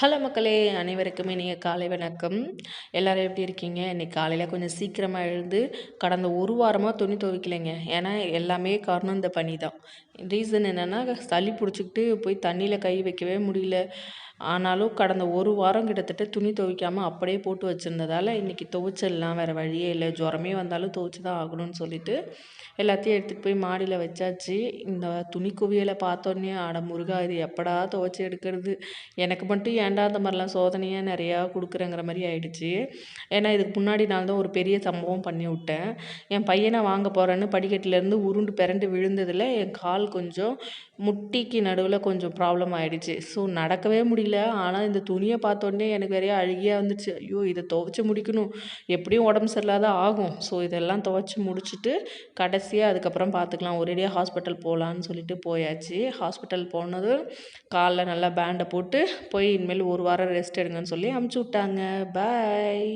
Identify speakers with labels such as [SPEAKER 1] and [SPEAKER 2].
[SPEAKER 1] Hello மக்களே, அனைவருக்கும் இனிய காலை வணக்கம். எல்லாரும் எப்படி இருக்கீங்க? இன்னைக்கு காலையில் கொஞ்சம் சீக்கிரமாக எழுந்து கடந்த ஒரு வாரமாக துணி துவைக்கலைங்க. ஏன்னா எல்லாமே காரணம் இந்த பனி தான். ரீசன் என்னென்னா, சளி பிடிச்சிக்கிட்டு போய் தண்ணியில் கை வைக்கவே முடியல. ஆனாலும் கடந்த ஒரு வாரம் கிட்டத்தட்ட துணி துவைக்காமல் அப்படியே போட்டு வச்சுருந்ததால் இன்றைக்கி துவைச்சிடலாம், வேறு வழியே இல்லை, ஜுரமே வந்தாலும் துவைச்சி தான் ஆகணும்னு சொல்லிட்டு எல்லாத்தையும் எடுத்துகிட்டு போய் மாடியில் வச்சாச்சு. இந்த துணி குவியலை பார்த்தோன்னே, அட முருகா, இது எப்படா துவைச்சி எடுக்கிறது, எனக்கு மட்டும் ஏன்டா அந்த மாதிரிலாம் சோதனையாக நிறையா கொடுக்குறேங்கிற மாதிரி ஆயிடுச்சு. ஏன்னா இதுக்கு முன்னாடி நாள் தான் ஒரு பெரிய சம்பவம் பண்ணி விட்டேன். என் பையனை வாங்க போகிறேன்னு படிக்கட்டிலேருந்து உருண்டு பிறண்டு விழுந்ததில் என் கால் கொஞ்சம் முட்டிக்கு நடுவில் கொஞ்சம் ப்ராப்ளம் ஆகிடுச்சு. ஸோ நடக்கவே முடியல. ஆனால் இந்த துணியை பார்த்தோன்னே எனக்கு வேறையா அழுகியாக வந்துடுச்சு. ஐயோ, இதை துவைச்சி முடிக்கணும், எப்படியும் உடம்பு சரியில்லாத ஆகும். ஸோ இதெல்லாம் துவைச்சி முடிச்சுட்டு கடைசியாக அதுக்கப்புறம் பார்த்துக்கலாம், ஒரேடியாக ஹாஸ்பிட்டல் போகலான்னு சொல்லிட்டு போயாச்சு. ஹாஸ்பிட்டல் போனதும் காலில் நல்லா பேண்டை போட்டு போய் இனிமேல் ஒரு வாரம் ரெஸ்ட் எடுங்கன்னு சொல்லி அமுச்சு விட்டாங்க. பாய்.